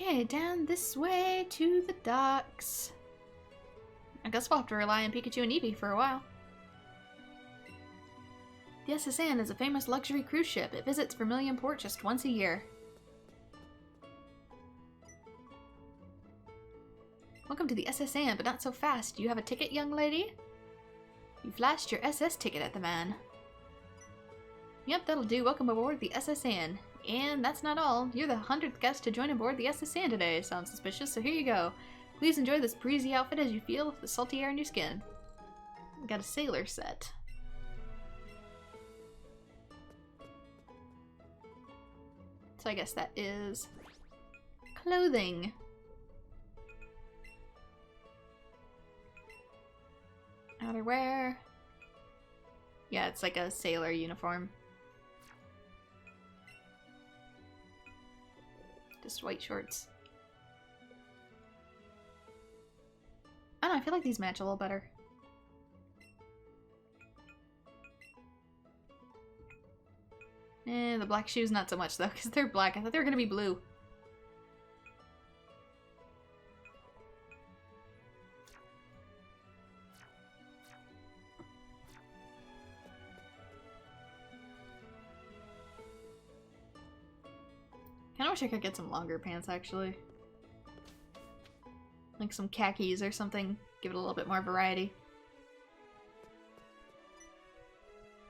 Okay, down this way to the docks. I guess we'll have to rely on Pikachu and Eevee for a while. The SS Anne is a famous luxury cruise ship. It visits Vermilion Port just once a year. Welcome to the SS Anne, but not so fast. Do you have a ticket, young lady? You flashed your SS ticket at the man. Yep, that'll do. Welcome aboard the SS Anne. And that's not all. You're the 100th guest to join aboard the SS Anne today. Sounds suspicious, so here you go. Please enjoy this breezy outfit as you feel the salty air in your skin. Got a sailor set. So I guess that is clothing. Outerwear. Yeah, it's like a sailor uniform. Just white shorts. I don't know, I feel like these match a little better. The black shoes not so much though, because they're black. I thought they were gonna be blue. Kinda wish I could get some longer pants actually. Like some khakis or something. Give it a little bit more variety.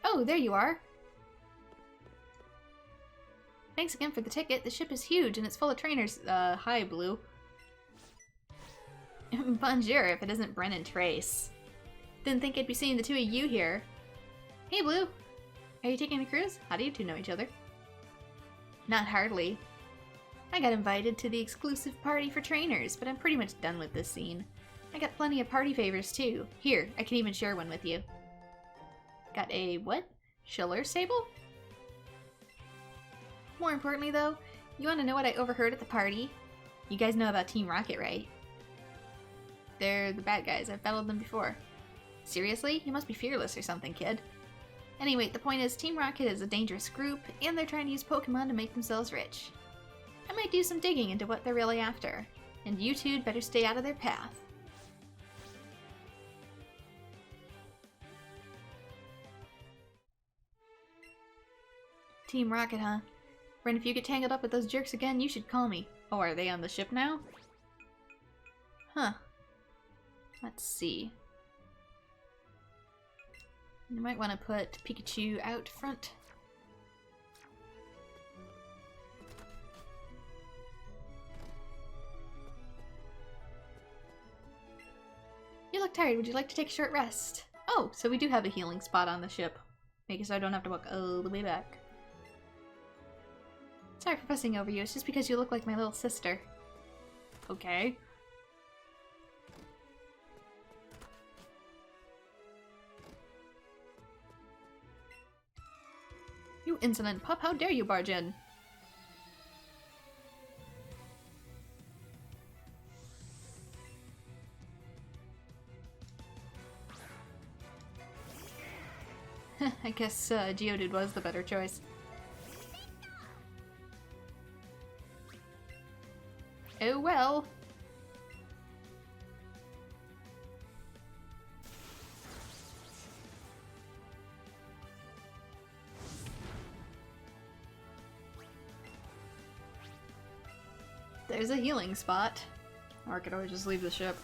Oh, there you are! Thanks again for the ticket. The ship is huge and it's full of trainers. Hi, Blue. Bonjour, if it isn't Bren and Trace. Didn't think I'd be seeing the two of you here. Hey, Blue! Are you taking a cruise? How do you two know each other? Not hardly. I got invited to the exclusive party for trainers, but I'm pretty much done with this scene. I got plenty of party favors too. Here, I can even share one with you. Got a what? Schiller Sable? More importantly though, you want to know what I overheard at the party? You guys know about Team Rocket, right? They're the bad guys. I've battled them before. Seriously? You must be fearless or something, kid. Anyway, the point is Team Rocket is a dangerous group, and they're trying to use Pokemon to make themselves rich. I might do some digging into what they're really after, and you two'd better stay out of their path. Team Rocket, huh? Friend, if you get tangled up with those jerks again, you should call me. Oh, are they on the ship now? Huh. Let's see. You might want to put Pikachu out front. You look tired. Would you like to take a short rest? Oh, so we do have a healing spot on the ship. Make it so I don't have to walk all the way back. Sorry for fussing over you. It's just because you look like my little sister. Okay. You insolent pup, how dare you barge in? I guess Geodude was the better choice. Oh well. There's a healing spot. Or I could always just leave the ship.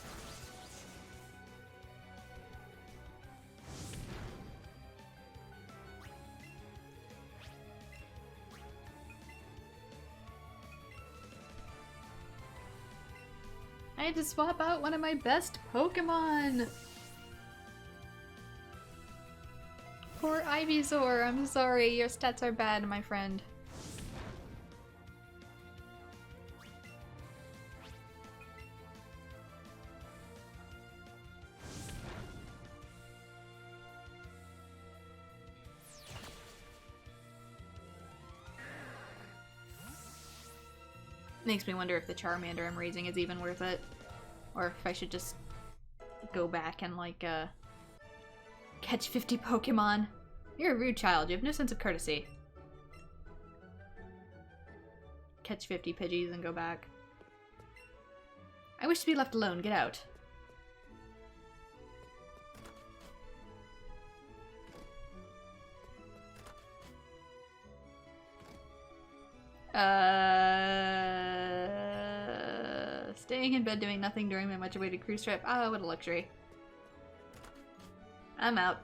I had to swap out one of my best Pokemon! Poor Ivysaur, I'm sorry, your stats are bad, my friend. Makes me wonder if the Charmander I'm raising is even worth it. Or if I should just go back and, like, catch 50 Pokemon. You're a rude child. You have no sense of courtesy. Catch 50 Pidgeys and go back. I wish to be left alone. Get out. Staying in bed doing nothing during my much-awaited cruise trip. Ah, what a luxury. I'm out.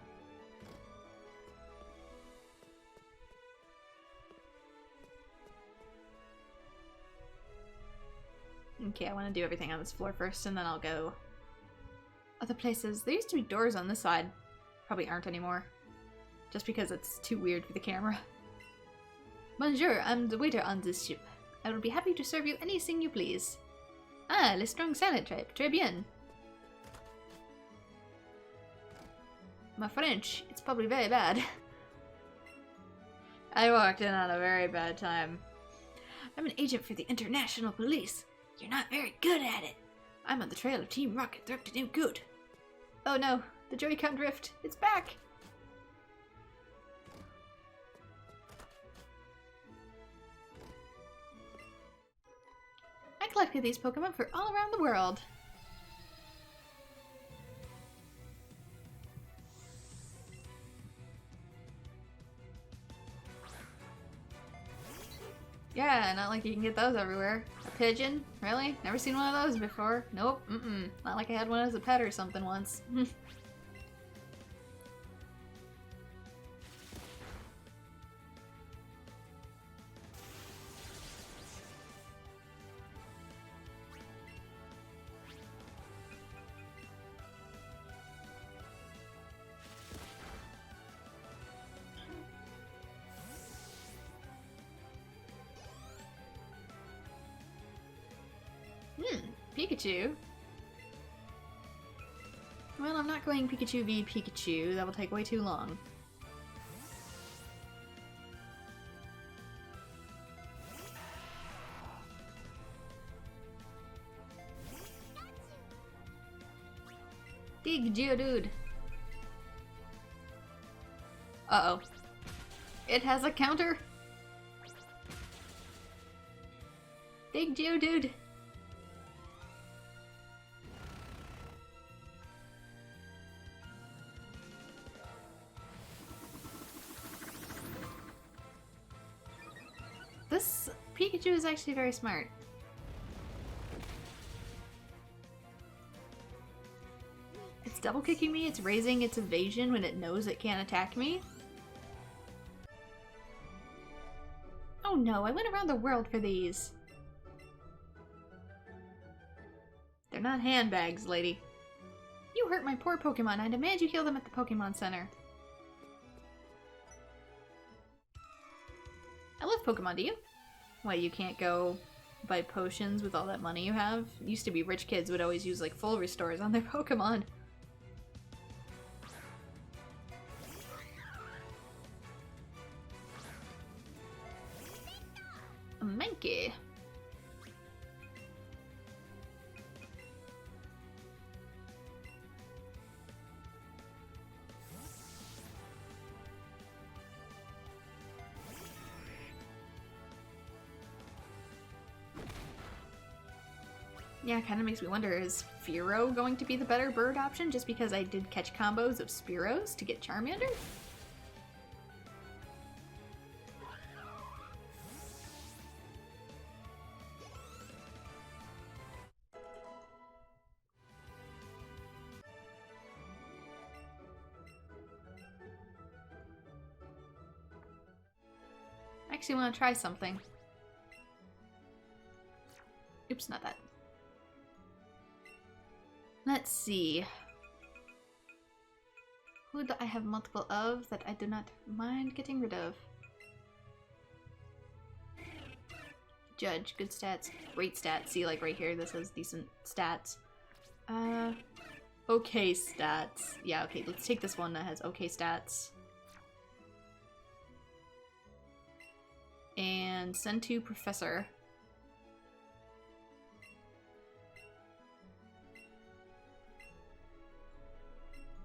Okay, I want to do everything on this floor first, and then I'll go other places. There used to be doors on this side. Probably aren't anymore. Just because it's too weird for the camera. Bonjour, I'm the waiter on this ship. I will be happy to serve you anything you please. Ah, le strong silent type. Très bien. My French, it's probably very bad. I walked in on a very bad time. I'm an agent for the international police. You're not very good at it. I'm on the trail of Team Rocket. They're up to no good. Oh no, the Joy-Con drift. It's back. I collected these Pokemon for all around the world. Yeah, not like you can get those everywhere. A pigeon? Really? Never seen one of those before? Nope. Not like I had one as a pet or something once. Pikachu? Well, I'm not going Pikachu v Pikachu. That will take way too long. Dig Geodude. Uh-oh. It has a counter. Dig Geodude. This Pikachu is actually very smart. It's double kicking me, it's raising its evasion when it knows it can't attack me. Oh no, I went around the world for these. They're not handbags, lady. You hurt my poor Pokemon. I demand you heal them at the Pokemon Center. I love Pokemon, do you? Why, you can't go buy potions with all that money you have? It used to be rich kids would always use like full restores on their Pokemon. A Mankey. Yeah, it kind of makes me wonder, is Fearow going to be the better bird option just because I did catch combos of Spearows to get Charmander? I actually want to try something. Oops, not that. Let's see. Who do I have multiple of that I do not mind getting rid of? Judge, good stats, great stats. See, like right here, this has decent stats. Okay stats. Yeah, okay, let's take this one that has okay stats. And send to Professor.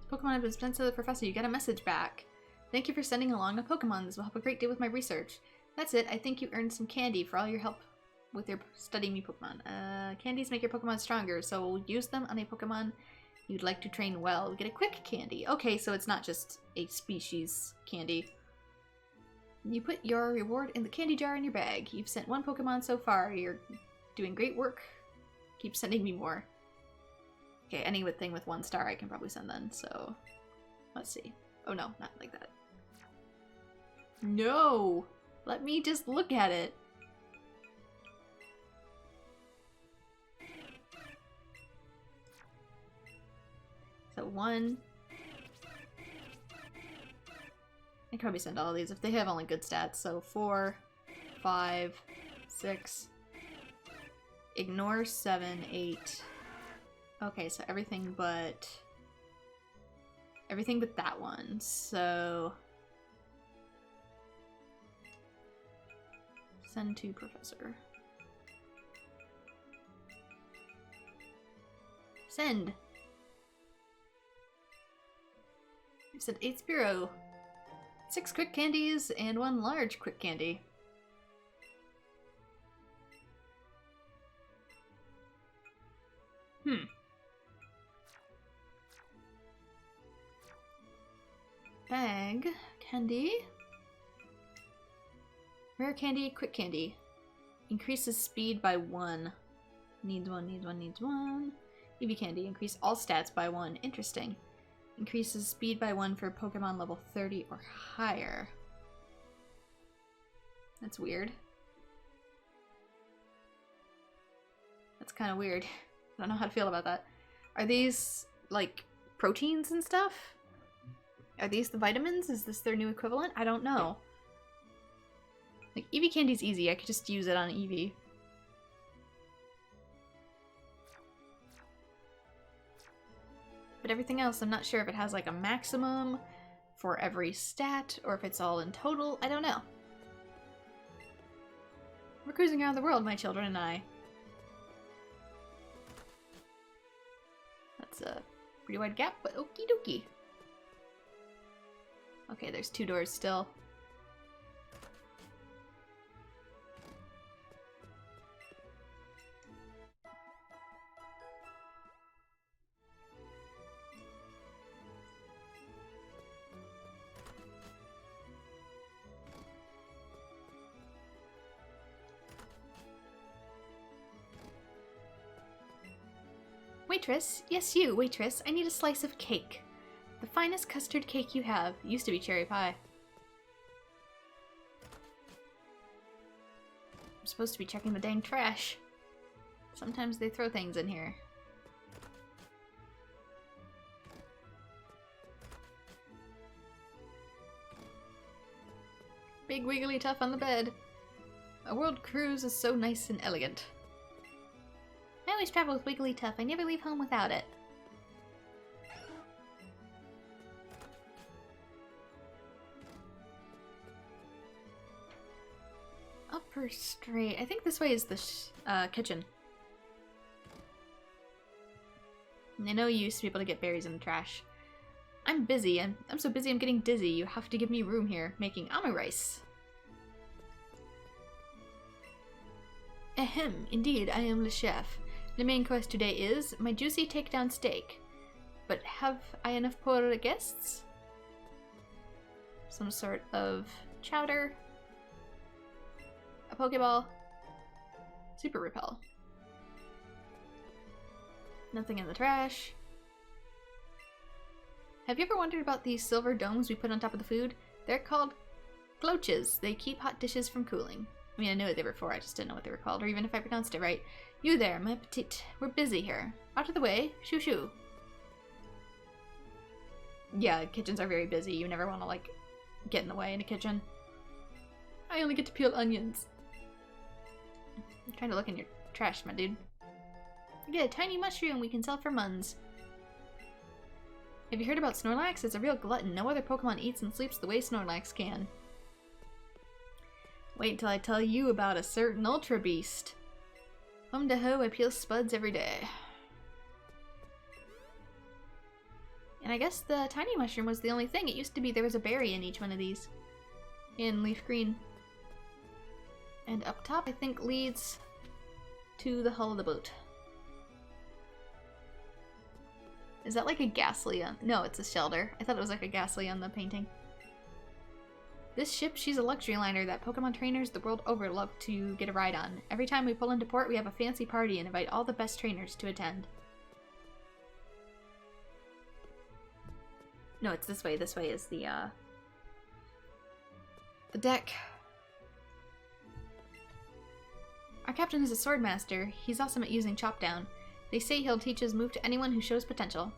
Pokemon have been sent to the Professor. You get a message back. Thank you for sending along a Pokemon. This will help a great deal with my research. That's it. I think you earned some candy for all your help with your studying new Pokemon. Candies make your Pokemon stronger, so use them on a Pokemon you'd like to train well. Get a quick candy. Okay, so it's not just a species candy. You put your reward in the candy jar in your bag. You've sent 1 Pokemon so far. You're doing great work. Keep sending me more. Okay, anything with 1 star I can probably send then, so let's see. Oh no, not like that. No! Let me just look at it. So 1. I can probably send all of these if they have only good stats. So 4, 5, 6. Ignore 7, 8. Okay, so everything but that one. So send to Professor. Send. You said 8 Spearow. 6 quick candies and 1 large quick candy. Bag. Candy. Rare candy, quick candy. Increases speed by 1. Needs 1, needs 1, needs 1. Eevee candy. Increase all stats by 1. Interesting. Increases speed by 1 for Pokemon level 30 or higher. That's weird. That's kind of weird. I don't know how to feel about that. Are these, like, proteins and stuff? Are these the vitamins? Is this their new equivalent? I don't know. Like, Eevee candy's easy. I could just use it on Eevee. But everything else, I'm not sure if it has, like, a maximum for every stat, or if it's all in total. I don't know. We're cruising around the world, my children and I. That's a pretty wide gap, but okie dokie. Okay, there's 2 doors still. Waitress? Yes, you, waitress. I need a slice of cake. The finest custard cake you have. Used to be cherry pie. I'm supposed to be checking the dang trash. Sometimes they throw things in here. Big Wigglytuff on the bed. A world cruise is so nice and elegant. I always travel with Wigglytuff. I never leave home without it. Upper straight. I think this way is the kitchen. And I know you used to be able to get berries in the trash. I'm busy. I'm so busy I'm getting dizzy. You have to give me room here. Making Amu rice. Ahem. Indeed, I am the chef. The main course today is my juicy takedown steak. But have I enough for guests? Some sort of chowder. A Pokeball. Super Repel. Nothing in the trash. Have you ever wondered about these silver domes we put on top of the food? They're called cloches. They keep hot dishes from cooling. I mean, I knew what they were for, I just didn't know what they were called, or even if I pronounced it right. You there, my petite. We're busy here. Out of the way. Shoo shoo. Yeah, kitchens are very busy. You never want to, like, get in the way in a kitchen. I only get to peel onions. I'm trying to look in your trash, my dude. Get a tiny mushroom we can sell for muns. Have you heard about Snorlax? It's a real glutton. No other Pokemon eats and sleeps the way Snorlax can. Wait until I tell you about a certain Ultra Beast. Hum to ho, I peel spuds every day. And I guess the tiny mushroom was the only thing. It used to be there was a berry in each one of these. In leaf green. And up top, I think, leads to the hull of the boat. Is that like a ghastly on? No, it's a shelter. I thought it was like a ghastly on the painting. This ship, she's a luxury liner that Pokemon trainers the world over love to get a ride on. Every time we pull into port, we have a fancy party and invite all the best trainers to attend. No, it's this way. This way is the deck. Our captain is a sword master. He's awesome at using chop down. They say he'll teach his move to anyone who shows potential.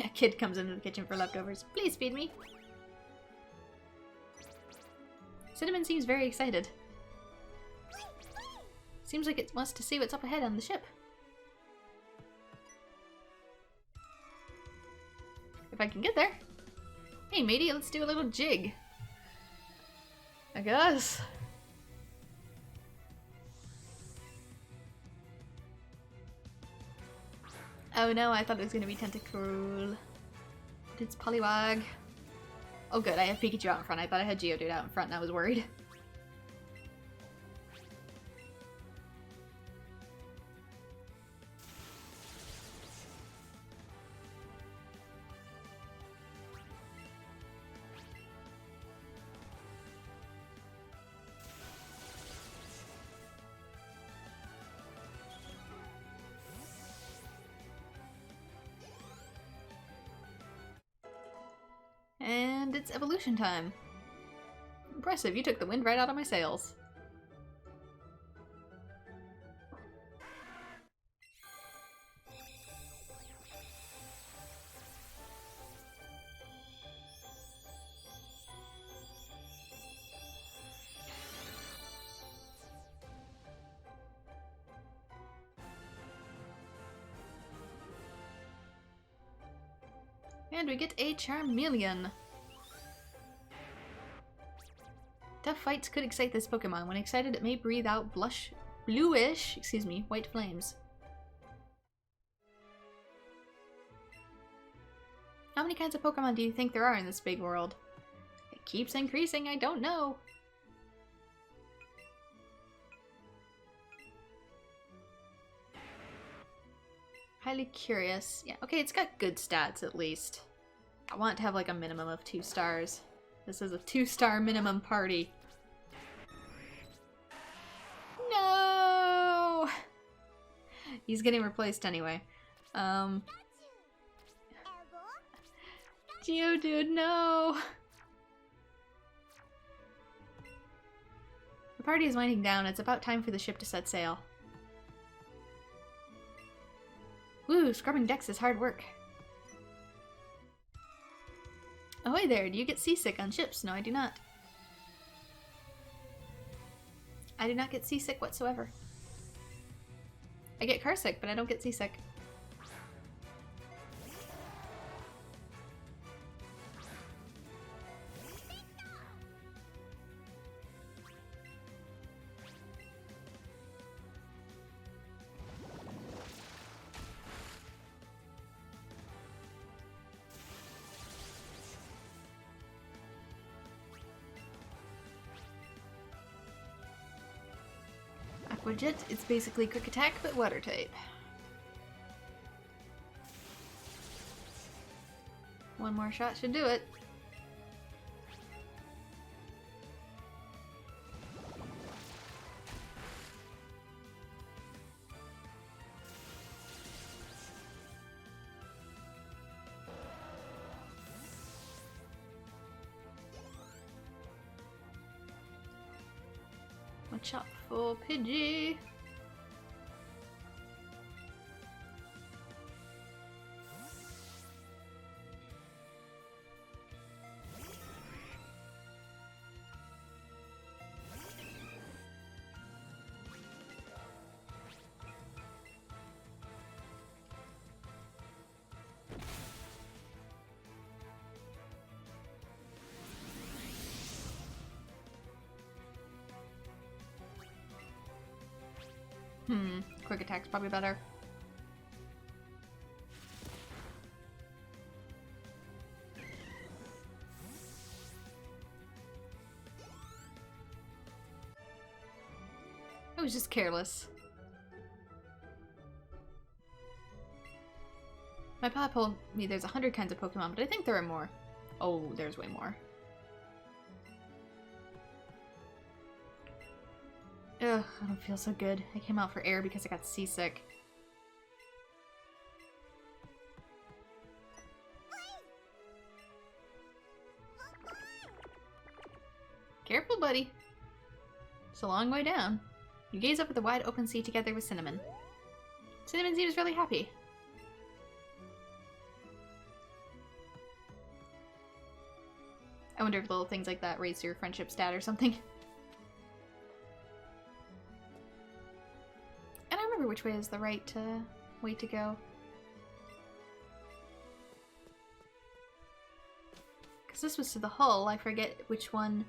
A kid comes into the kitchen for leftovers. Please feed me. Cinnamon seems very excited. Seems like it wants to see what's up ahead on the ship. If I can get there. Hey matey, let's do a little jig. I guess. Oh no, I thought it was gonna be Tentacruel. But it's Poliwag. Oh good, I have Pikachu out in front. I thought I had Geodude out in front and I was worried. And it's evolution time. Impressive, you took the wind right out of my sails. And we get a Charmeleon. Tough fights could excite this Pokemon. When excited, it may breathe out bluish, white flames. How many kinds of Pokemon do you think there are in this big world? It keeps increasing, I don't know. Highly curious. Yeah, okay, it's got good stats at least. I want it to have like a minimum of 2 stars. This is a 2-star minimum party. No! He's getting replaced anyway. Geodude, no! The party is winding down. It's about time for the ship to set sail. Woo, scrubbing decks is hard work. Ahoy there, do you get seasick on ships? No, I do not. I do not get seasick whatsoever. I get carsick, but I don't get seasick. Aquajet, it's basically Quick Attack, but Water type. One more shot should do it. Watch out for Pidgey. Quick Attack's probably better. was just careless. My pa told me there's 100 kinds of Pokemon, but I think there are more. Oh, there's way more. Ugh, I don't feel so good. I came out for air because I got seasick. Careful, buddy. It's a long way down. You gaze up at the wide open sea together with Cinnamon. Cinnamon seems really happy. I wonder if little things like that raise your friendship stat or something. And I remember which way is the right way to go. Because this was to the hull, I forget which one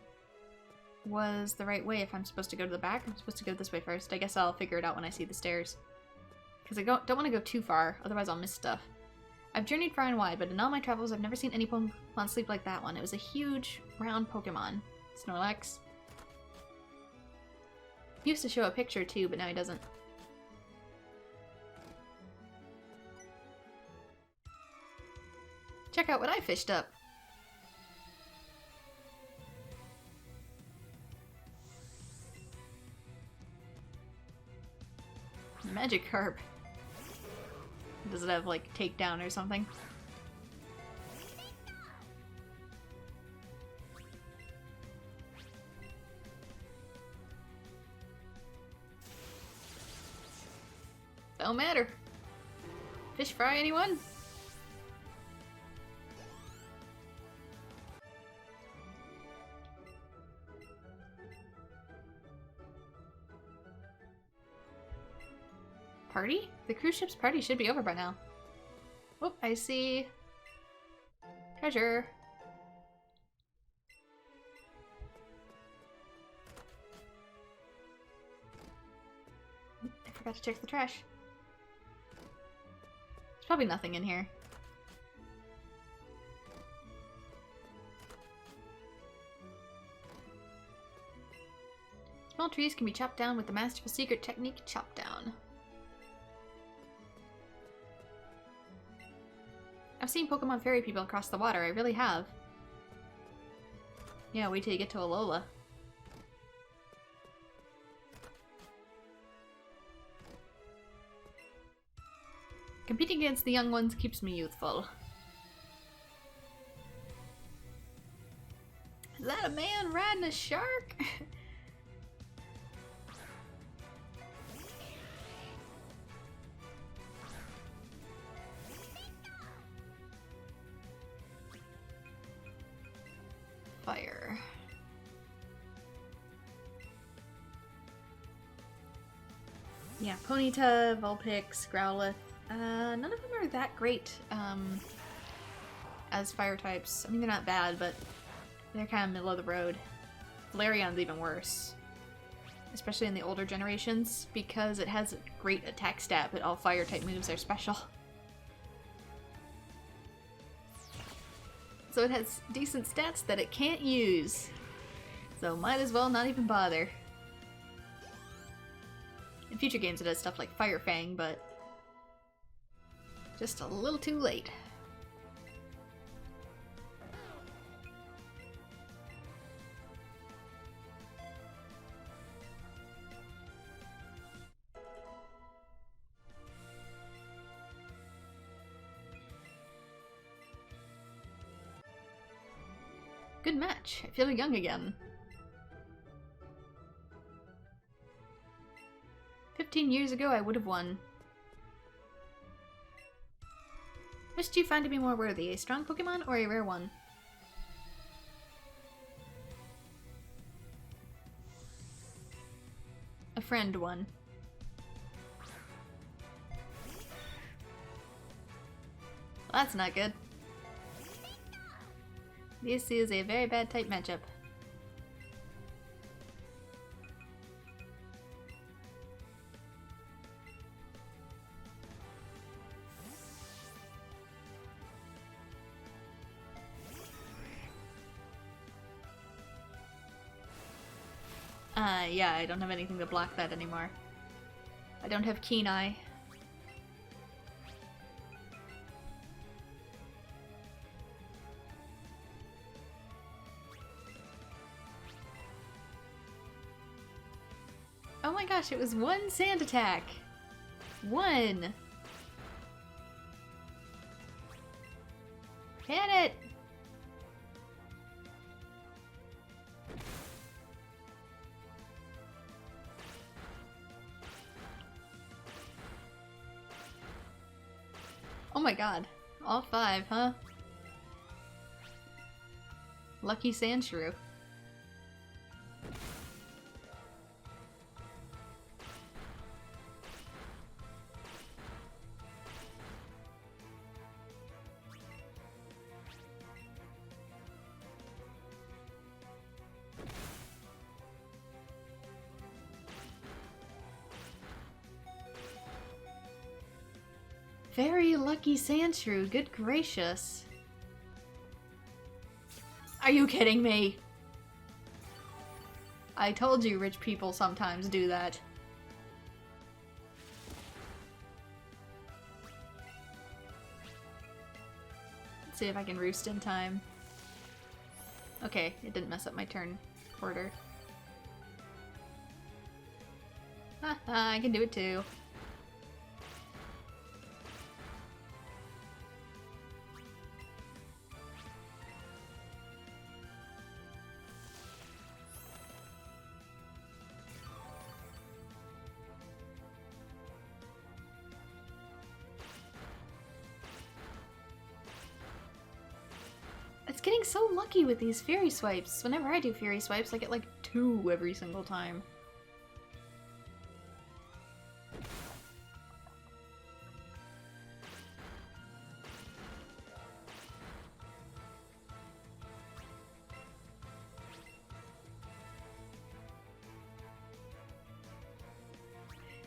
was the right way. If I'm supposed to go to the back, I'm supposed to go this way first. I guess I'll figure it out when I see the stairs. Because I don't want to go too far, otherwise I'll miss stuff. I've journeyed far and wide, but in all my travels I've never seen any Pokemon sleep like that one. It was a huge, round Pokemon. Snorlax. He used to show a picture too, but now he doesn't. Check out what I fished up. Magikarp. Does it have, like, takedown or something? Don't matter. Fish fry, anyone? Party? The cruise ship's party should be over by now. Oh, I see treasure. I forgot to check the trash. There's probably nothing in here. Small trees can be chopped down with the masterful secret technique, chop down. I've seen Pokemon ferry people across the water, I really have. Yeah, wait till you get to Alola. Competing against the young ones keeps me youthful. Is that a man riding a shark? Fire. Yeah, Ponyta, Vulpix, Growlithe. None of them are that great as fire types. I mean, they're not bad, but they're kind of middle of the road. Flareon's even worse. Especially in the older generations, because it has a great attack stat, but all fire type moves are special. So it has decent stats that it can't use. So might as well not even bother. In future games it has stuff like Fire Fang, but just a little too late. Good match. I feel young again. 15 years ago I would have won. Which do you find to be more worthy, a strong Pokemon or a rare one? A friend one. Well, that's not good. This is a very bad type matchup. Yeah, I don't have anything to block that anymore. I don't have Keen Eye. Oh my gosh, it was one sand attack! One! Hit it! Oh my god. All 5, huh? Lucky sand shrew. Very lucky Sandshrew, good gracious. Are you kidding me? I told you rich people sometimes do that. Let's see if I can roost in time. Okay, it didn't mess up my turn order. Haha, I can do it too. It's getting so lucky with these Fury Swipes. Whenever I do Fury Swipes, I get like 2 every single time.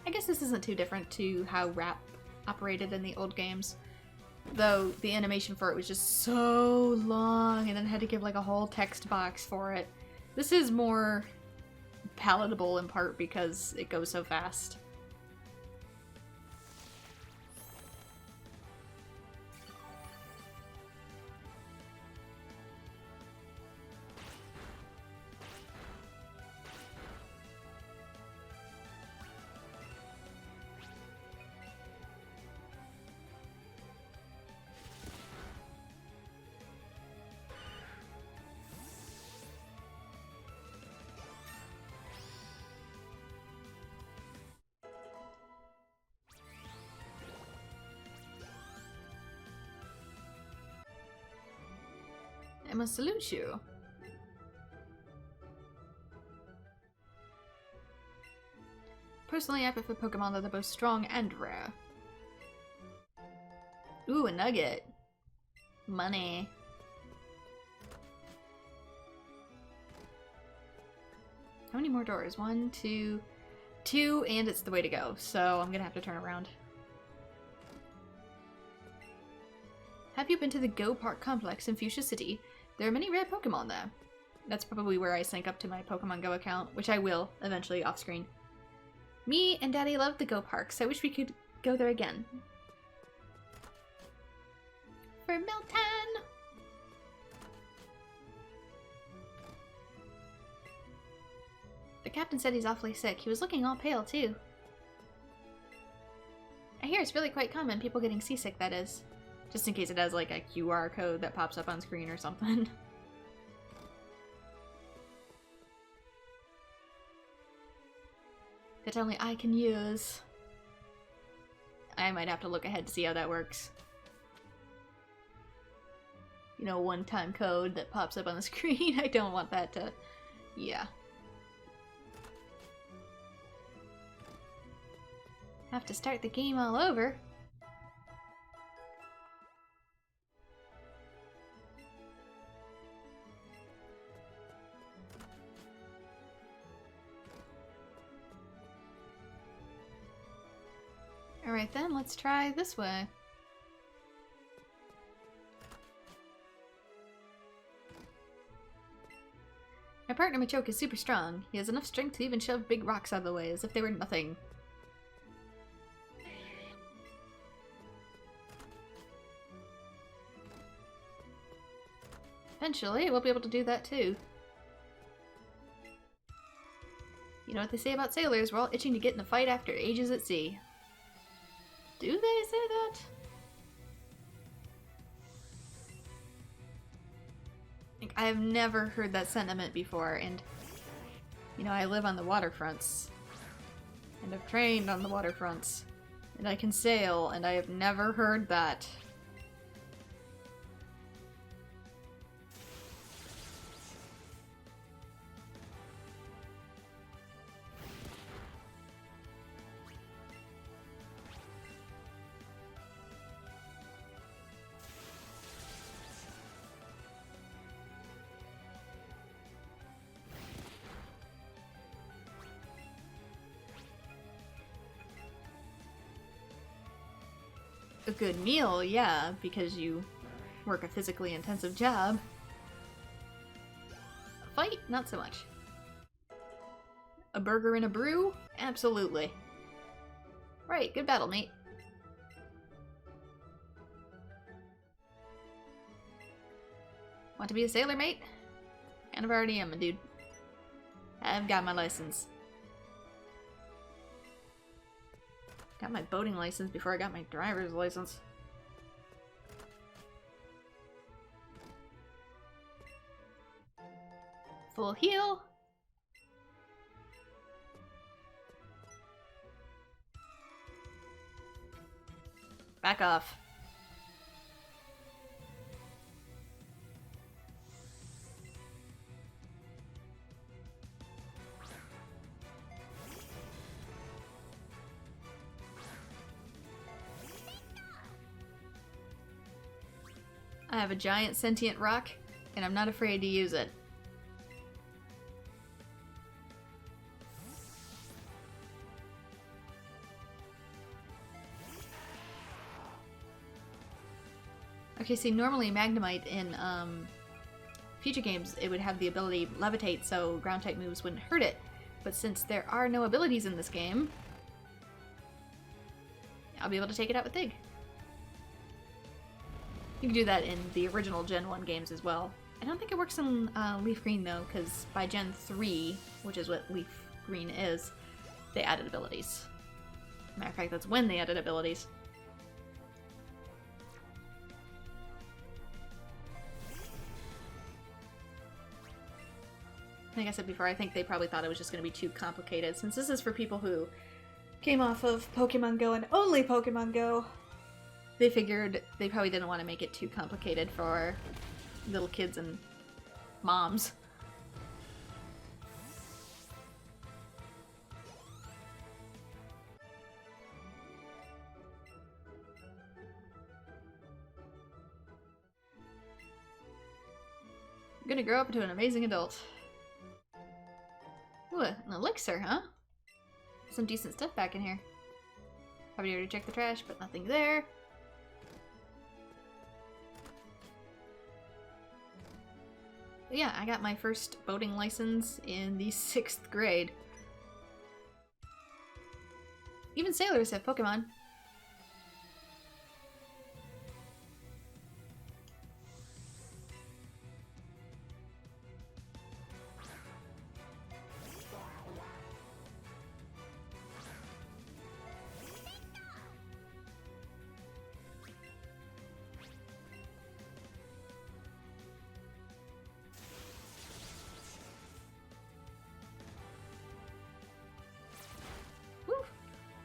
I guess this isn't too different to how rap operated in the old games. Though the animation for it was just so long and then had to give like a whole text box for it. This is more palatable in part because it goes so fast. I must salute you. Personally, I prefer Pokemon that are both strong and rare. Ooh, a nugget. Money. How many more doors? 1, 2, 2, and it's the way to go, so I'm gonna have to turn around. Have you been to the Go Park complex in Fuchsia City? There are many rare Pokemon there. That's probably where I sync up to my Pokemon Go account, which I will, eventually, off screen. Me and Daddy love the Go Parks. I wish we could go there again. For Milton! The captain said he's awfully sick. He was looking all pale, too. I hear it's really quite common, people getting seasick, that is. Just in case it has, like, a QR code that pops up on screen or something. That only I can use. I might have to look ahead to see how that works. You know, one-time code that pops up on the screen. I don't want that to... Yeah. Have to start the game all over. Alright then, let's try this way. My partner Machoke is super strong. He has enough strength to even shove big rocks out of the way as if they were nothing. Eventually, we'll be able to do that too. You know what they say about sailors? We're all itching to get in a fight after ages at sea. Do they say that? Like, I have never heard that sentiment before, and you know, I live on the waterfronts, and I've trained on the waterfronts, and I can sail, and I have never heard that. A good meal, yeah, because you work a physically intensive job. A fight? Not so much. A burger and a brew? Absolutely. Right, good battle, mate. Want to be a sailor, mate? Kind of already am, dude. I've got my license. Got my boating license before I got my driver's license. Full heal. Back off. I have a giant sentient rock, and I'm not afraid to use it. Okay, see, normally Magnemite in future games, it would have the ability Levitate, so ground-type moves wouldn't hurt it. But since there are no abilities in this game, I'll be able to take it out with Dig. You can do that in the original Gen 1 games as well. I don't think it works in Leaf Green though, because by Gen 3, which is what Leaf Green is, they added abilities. Matter of fact, that's when they added abilities. Like I said before, I think they probably thought it was just going to be too complicated, since this is for people who came off of Pokemon Go and only Pokemon Go. They figured they probably didn't want to make it too complicated for little kids and moms. I'm gonna grow up into an amazing adult. Ooh, an elixir, huh? Some decent stuff back in here. Probably already checked the trash, but nothing there. But yeah, I got my first boating license in the 6th grade. Even sailors have Pokemon.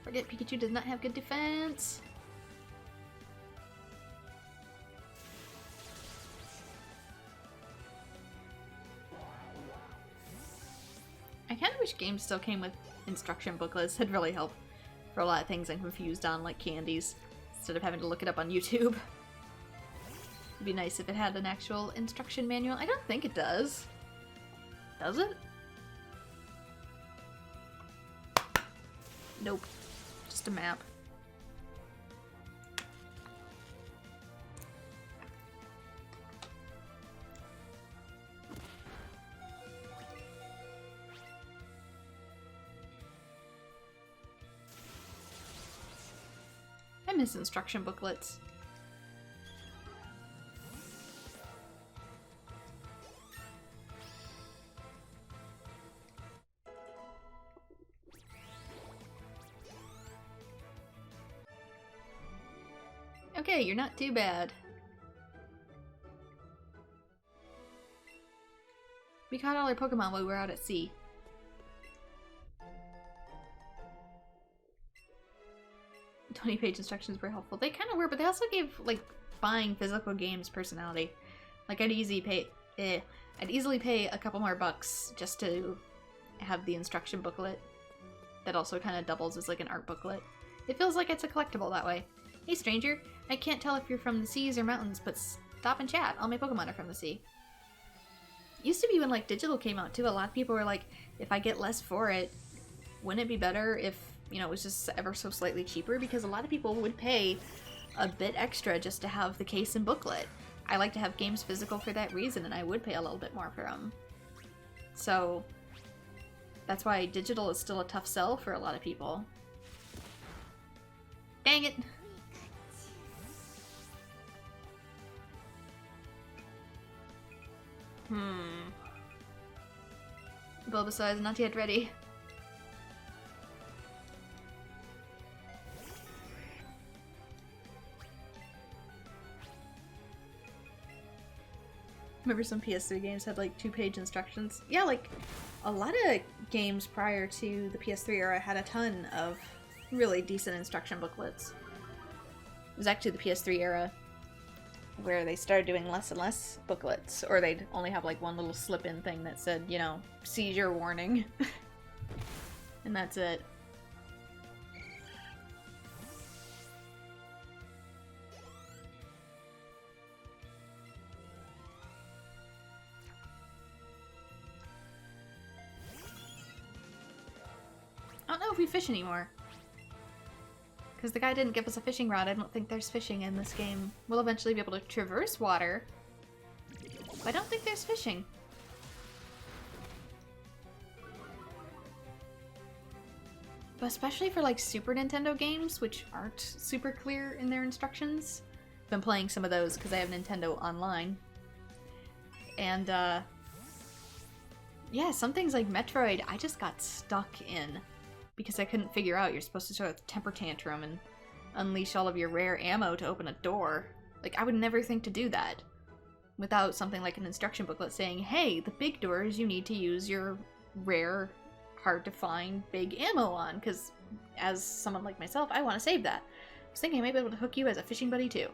Forget Pikachu does not have good defense. I kind of wish games still came with instruction booklets. It'd really help for a lot of things I'm confused on, like candies, instead of having to look it up on YouTube. It'd be nice if it had an actual instruction manual. I don't think it does. Does it? Nope. Just a map. fitness instruction booklets. Okay, you're not too bad. We caught all our Pokemon while we were out at sea. The 20-page instructions were helpful. They kind of were, but they also gave, like, buying physical games personality. Like, I'd easily pay a couple more bucks just to have the instruction booklet that also kind of doubles as, like, an art booklet. It feels like it's a collectible that way. Hey, stranger. I can't tell if you're from the seas or mountains, but stop and chat. All my Pokemon are from the sea. Used to be when, like, digital came out, too. A lot of people were like, if I get less for it, wouldn't it be better if, you know, it was just ever so slightly cheaper? Because a lot of people would pay a bit extra just to have the case and booklet. I like to have games physical for that reason, and I would pay a little bit more for them. So, that's why digital is still a tough sell for a lot of people. Dang it! Bulbasaur is not yet ready. Remember some PS3 games had like 2-page instructions? Yeah, like a lot of games prior to the PS3 era had a ton of really decent instruction booklets. It was actually the PS3 era where they started doing less and less booklets, or they'd only have like one little slip-in thing that said, you know, seizure warning. And that's it. I don't know if we fish anymore. Because the guy didn't give us a fishing rod, I don't think there's fishing in this game. We'll eventually be able to traverse water, but I don't think there's fishing. But especially for like Super Nintendo games, which aren't super clear in their instructions. I've been playing some of those because I have Nintendo Online. And yeah, some things like Metroid, I just got stuck in. Because I couldn't figure out you're supposed to show a temper tantrum and unleash all of your rare ammo to open a door. Like, I would never think to do that without something like an instruction booklet saying, hey, the big doors you need to use your rare, hard-to-find big ammo on, because as someone like myself, I want to save that. I was thinking I might be able to hook you as a fishing buddy, too.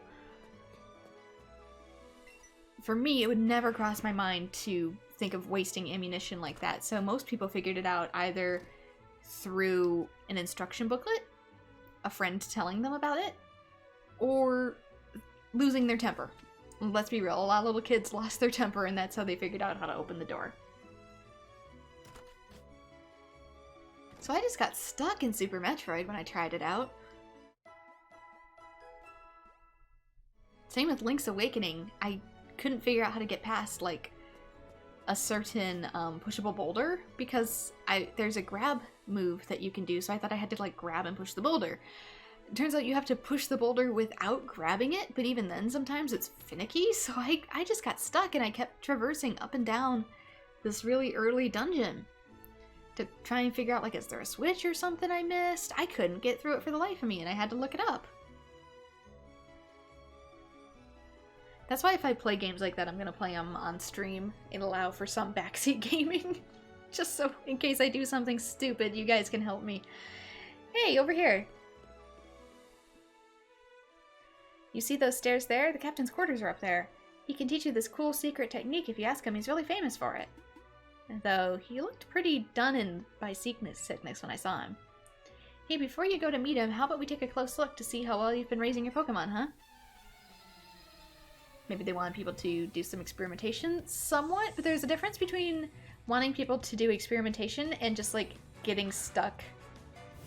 For me, it would never cross my mind to think of wasting ammunition like that, so most people figured it out either through an instruction booklet, a friend telling them about it, or losing their temper. Let's be real, a lot of little kids lost their temper and that's how they figured out how to open the door. So I just got stuck in Super Metroid when I tried it out. Same with Link's Awakening. I couldn't figure out how to get past, like, a certain pushable boulder because there's a grab move that you can do, so I thought I had to like grab and push the boulder. It turns out you have to push the boulder without grabbing it, but even then sometimes it's finicky, so I just got stuck and I kept traversing up and down this really early dungeon to try and figure out, like, is there a switch or something I missed? I couldn't get through it for the life of me and I had to look it up. That's why if I play games like that, I'm gonna play them on stream and allow for some backseat gaming. Just so, in case I do something stupid, you guys can help me. Hey, over here! You see those stairs there? The captain's quarters are up there. He can teach you this cool secret technique if you ask him. He's really famous for it. Though, he looked pretty done in by sickness when I saw him. Hey, before you go to meet him, how about we take a close look to see how well you've been raising your Pokemon, huh? Maybe they wanted people to do some experimentation somewhat, but there's a difference between wanting people to do experimentation and just, like, getting stuck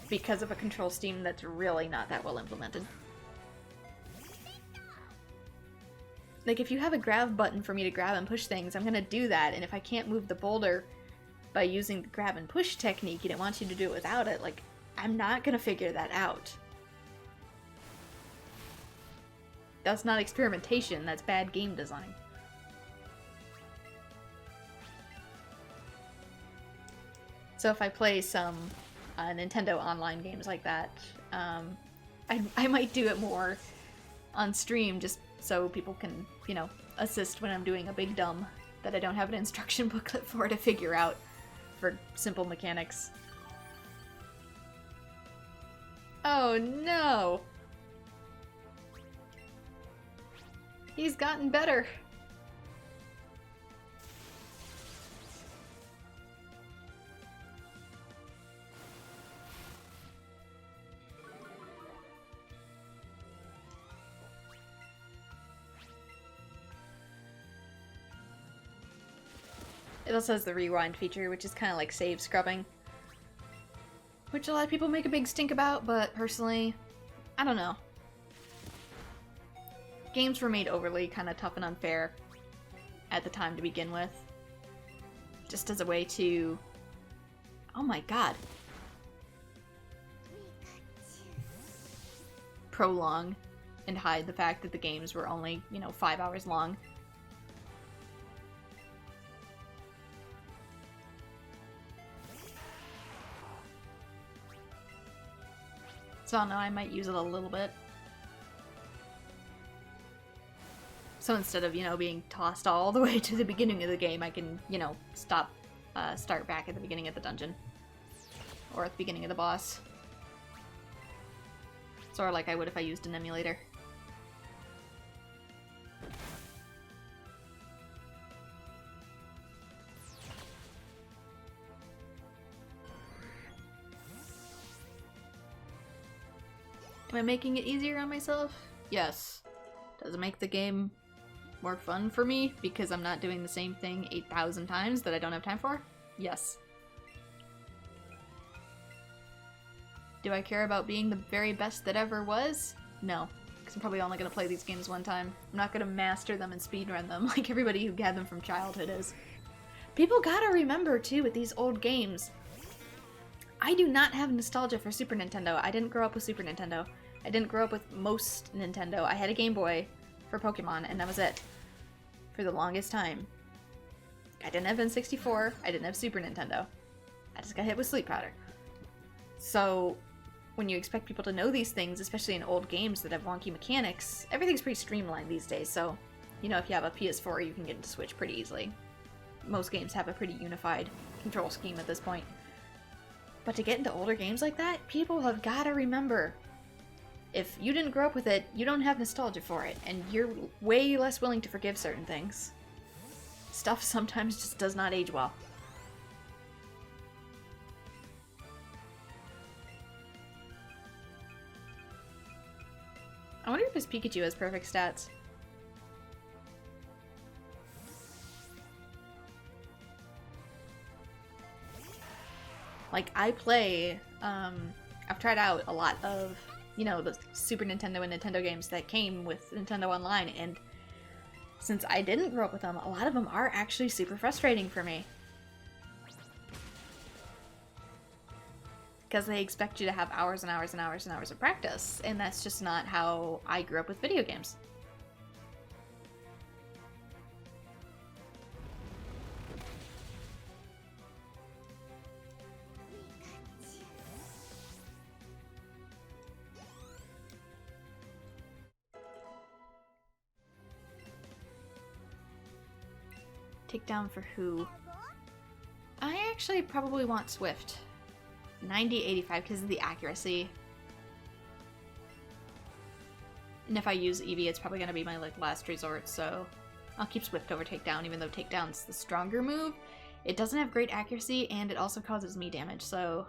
because of a control scheme that's really not that well implemented. Like, if you have a grab button for me to grab and push things, I'm gonna do that, and if I can't move the boulder by using the grab and push technique and it wants you to do it without it, like, I'm not gonna figure that out. That's not experimentation, that's bad game design. So if I play some Nintendo online games like that, I might do it more on stream just so people can, you know, assist when I'm doing a big dumb that I don't have an instruction booklet for to figure out for simple mechanics. Oh no! He's gotten better! It also has the rewind feature, which is kind of like save scrubbing. Which a lot of people make a big stink about, but personally, I don't know. Games were made overly kind of tough and unfair at the time to begin with. Just as a way to... Oh my god. Prolong and hide the fact that the games were only, you know, 5 hours long. So now I might use it a little bit. So instead of, you know, being tossed all the way to the beginning of the game, I can, you know, start back at the beginning of the dungeon. Or at the beginning of the boss. Sort of like I would if I used an emulator. Am I making it easier on myself? Yes. Does it make the game more fun for me because I'm not doing the same thing 8,000 times that I don't have time for? Yes. Do I care about being the very best that ever was? No. Because I'm probably only going to play these games one time. I'm not going to master them and speedrun them like everybody who had them from childhood is. People gotta remember, too, with these old games. I do not have nostalgia for Super Nintendo. I didn't grow up with Super Nintendo. I didn't grow up with most Nintendo. I had a Game Boy for Pokemon, and that was it. For the longest time. I didn't have N64. I didn't have Super Nintendo. I just got hit with sleep powder. So, when you expect people to know these things, especially in old games that have wonky mechanics, everything's pretty streamlined these days, so, you know, if you have a PS4, you can get into Switch pretty easily. Most games have a pretty unified control scheme at this point. But to get into older games like that, people have gotta remember. If you didn't grow up with it, you don't have nostalgia for it, and you're way less willing to forgive certain things. Stuff sometimes just does not age well. I wonder if his Pikachu has perfect stats. Like, I play, I've tried out a lot of, you know, the Super Nintendo and Nintendo games that came with Nintendo Online, and since I didn't grow up with them, a lot of them are actually super frustrating for me. Because they expect you to have hours and hours and hours and hours of practice, and that's just not how I grew up with video games. Take down for who? I actually probably want Swift. 90-85 because of the accuracy. And if I use Eevee, it's probably going to be my last resort, so I'll keep Swift over Takedown, even though Takedown's the stronger move. It doesn't have great accuracy, and it also causes me damage, so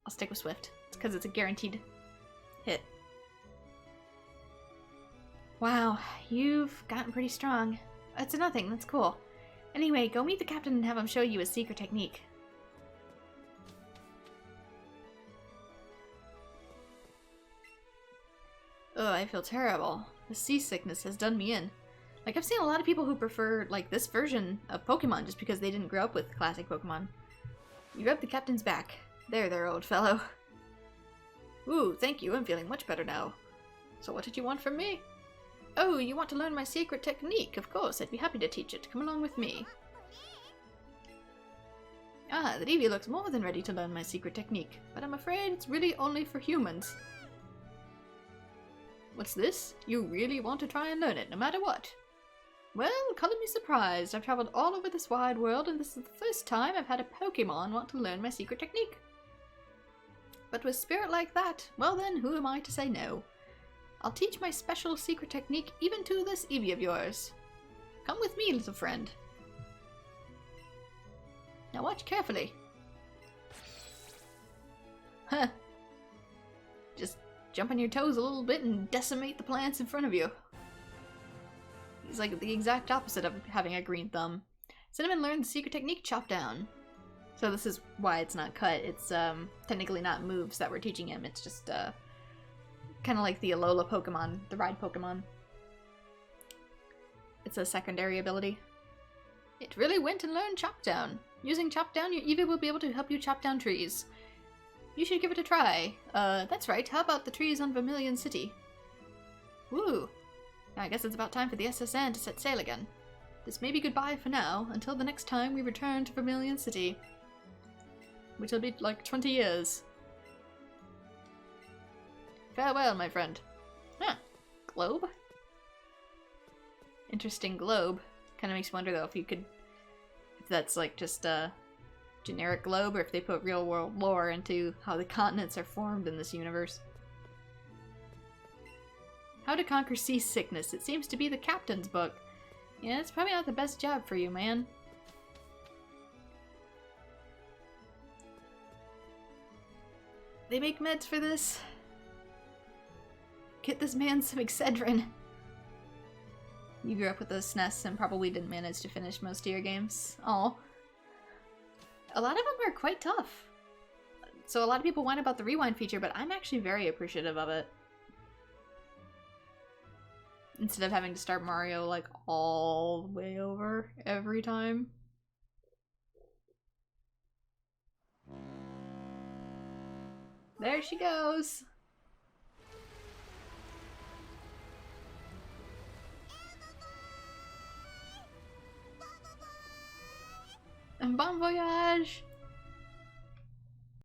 I'll stick with Swift. It's because it's a guaranteed hit. Wow, you've gotten pretty strong. It's nothing, that's cool. Anyway, go meet the captain and have him show you his secret technique. Ugh, I feel terrible. The seasickness has done me in. Like, I've seen a lot of people who prefer, like, this version of Pokemon just because they didn't grow up with classic Pokemon. You rub the captain's back. There, old fellow. Ooh, thank you. I'm feeling much better now. So what did you want from me? Oh, you want to learn my secret technique? Of course, I'd be happy to teach it. Come along with me. Ah, the Eevee looks more than ready to learn my secret technique, but I'm afraid it's really only for humans. What's this? You really want to try and learn it, no matter what? Well, color me surprised. I've traveled all over this wide world, and this is the first time I've had a Pokémon want to learn my secret technique. But with spirit like that, well then, who am I to say no? I'll teach my special secret technique even to this Eevee of yours. Come with me, little friend. Now watch carefully. Huh. Just jump on your toes a little bit and decimate the plants in front of you. He's like the exact opposite of having a green thumb. Cinnamon learned the secret technique, chop down. So this is why it's not cut. It's technically not moves that we're teaching him. It's just kind of like the Alola Pokemon, the ride Pokemon. It's a secondary ability. It really went and learned chop down. Using chop down, your Eevee will be able to help you chop down trees. You should give it a try. That's right. How about the trees on Vermilion City? Woo! I guess it's about time for the SSN to set sail again. This may be goodbye for now, until the next time we return to Vermilion City. Which will be like 20 years. Farewell, my friend. Huh. Globe? Interesting globe. Kinda makes me wonder though if that's like just a generic globe, or if they put real world lore into how the continents are formed in this universe. How to Conquer Seasickness. It seems to be the captain's book. Yeah, it's probably not the best job for you, man. They make meds for this. Get this man some Excedrin. You grew up with those SNES and probably didn't manage to finish most of your games. Aw. A lot of them are quite tough. So a lot of people whine about the rewind feature, but I'm actually very appreciative of it. Instead of having to start Mario like all the way over every time. There she goes. Bon voyage!